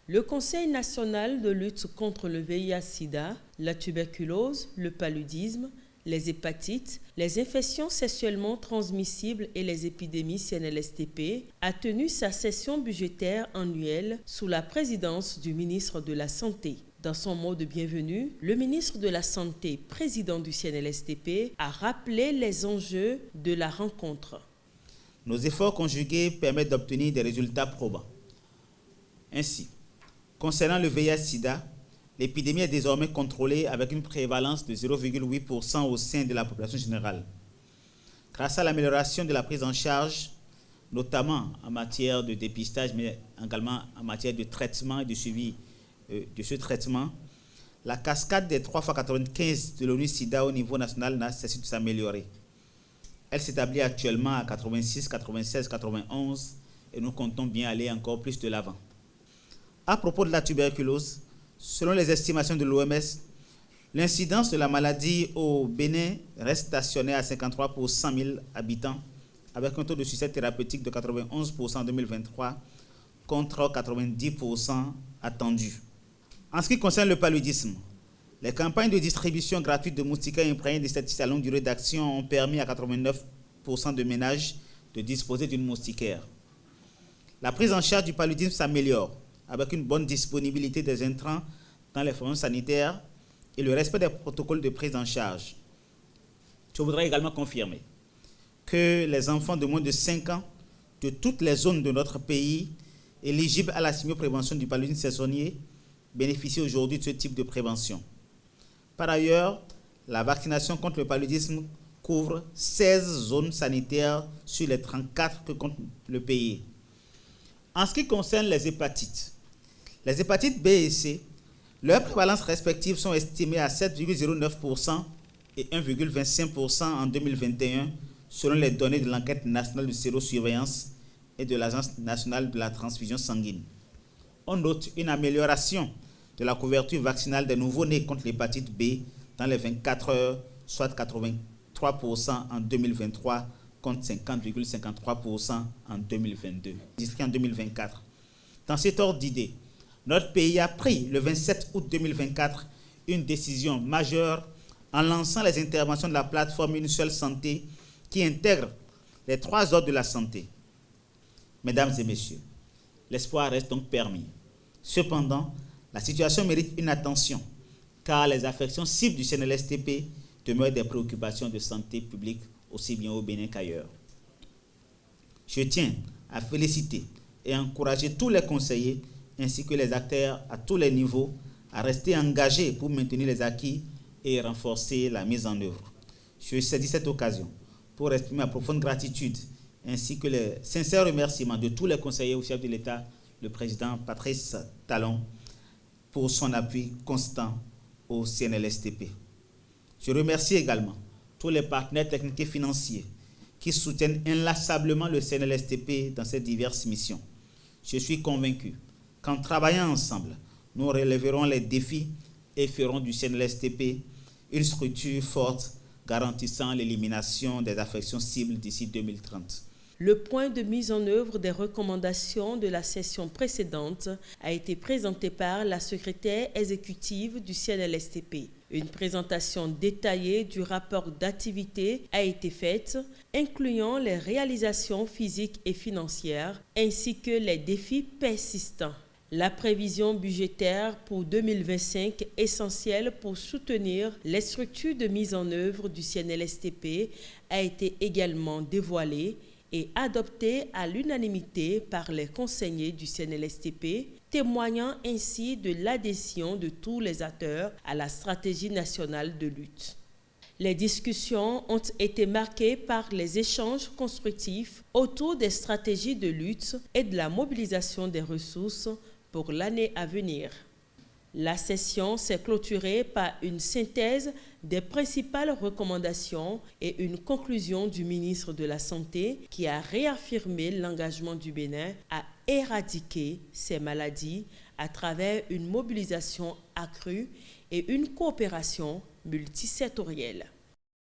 Le Conseil national de lutte contre le VIH-Sida, la tuberculose, le paludisme, les hépatites, les infections sexuellement transmissibles et les épidémies CNLSTP a tenu sa session budgétaire annuelle sous la présidence du ministre de la Santé. Dans son mot de bienvenue, le ministre de la Santé, président du CNLSTP, a rappelé les enjeux de la rencontre. Nos efforts conjugués permettent d'obtenir des résultats probants. Ainsi, concernant le VIH-Sida, l'épidémie est désormais contrôlée avec une prévalence de 0,8% au sein de la population générale. Grâce à l'amélioration de la prise en charge, notamment en matière de dépistage, mais également en matière de traitement et de suivi de ce traitement, la cascade des 3x95 de l'ONU-SIDA au niveau national n'a cessé de s'améliorer. Elle s'établit actuellement à 86, 96, 91 et nous comptons bien aller encore plus de l'avant. À propos de la tuberculose, selon les estimations de l'OMS, l'incidence de la maladie au Bénin reste stationnée à 53 pour 100 000 habitants, avec un taux de succès thérapeutique de 91% en 2023 contre 90% attendu. En ce qui concerne le paludisme, les campagnes de distribution gratuite de moustiquaires imprégnés d'insecticides à longue durée d'action ont permis à 89% de ménages de disposer d'une moustiquaire. La prise en charge du paludisme s'améliore avec une bonne disponibilité des intrants dans les formations sanitaires et le respect des protocoles de prise en charge. Je voudrais également confirmer que les enfants de moins de 5 ans de toutes les zones de notre pays éligibles à la chimioprévention du paludisme saisonnier bénéficient aujourd'hui de ce type de prévention. Par ailleurs, la vaccination contre le paludisme couvre 16 zones sanitaires sur les 34 que compte le pays. En ce qui concerne les hépatites B et C, leurs prévalences respectives sont estimées à 7,09% et 1,25% en 2021, selon les données de l'enquête nationale de sérosurveillance et de l'Agence nationale de la transfusion sanguine. On note une amélioration de la couverture vaccinale des nouveau-nés contre l'hépatite B dans les 24 heures, soit 83% en 2023 contre 50,53% en 2022, en 2024. Dans cet ordre d'idée, notre pays a pris le 27 août 2024 une décision majeure en lançant les interventions de la plateforme Une Seule Santé qui intègre les 3 ordres de la santé. Mesdames et messieurs, l'espoir reste donc permis. Cependant, la situation mérite une attention car les affections cibles du CNLSTP demeurent des préoccupations de santé publique aussi bien au Bénin qu'ailleurs. Je tiens à féliciter et encourager tous les conseillers ainsi que les acteurs à tous les niveaux à rester engagés pour maintenir les acquis et renforcer la mise en œuvre. Je saisis cette occasion pour exprimer ma profonde gratitude ainsi que les sincères remerciements de tous les conseillers au chef de l'État, le président Patrice Talon, pour son appui constant au CNLSTP. Je remercie également tous les partenaires techniques et financiers qui soutiennent inlassablement le CNLSTP dans ses diverses missions. Je suis convaincu qu'en travaillant ensemble, nous relèverons les défis et ferons du CNLSTP une structure forte garantissant l'élimination des affections cibles d'ici 2030. Le point de mise en œuvre des recommandations de la session précédente a été présenté par la secrétaire exécutive du CNLSTP. Une présentation détaillée du rapport d'activité a été faite, incluant les réalisations physiques et financières, ainsi que les défis persistants. La prévision budgétaire pour 2025, essentielle pour soutenir les structures de mise en œuvre du CNLSTP, a été également dévoilée et adoptée à l'unanimité par les conseillers du CNLSTP, témoignant ainsi de l'adhésion de tous les acteurs à la stratégie nationale de lutte. Les discussions ont été marquées par les échanges constructifs autour des stratégies de lutte et de la mobilisation des ressources pour l'année à venir. La session s'est clôturée par une synthèse des principales recommandations et une conclusion du ministre de la Santé qui a réaffirmé l'engagement du Bénin à éradiquer ces maladies à travers une mobilisation accrue et une coopération multisectorielle.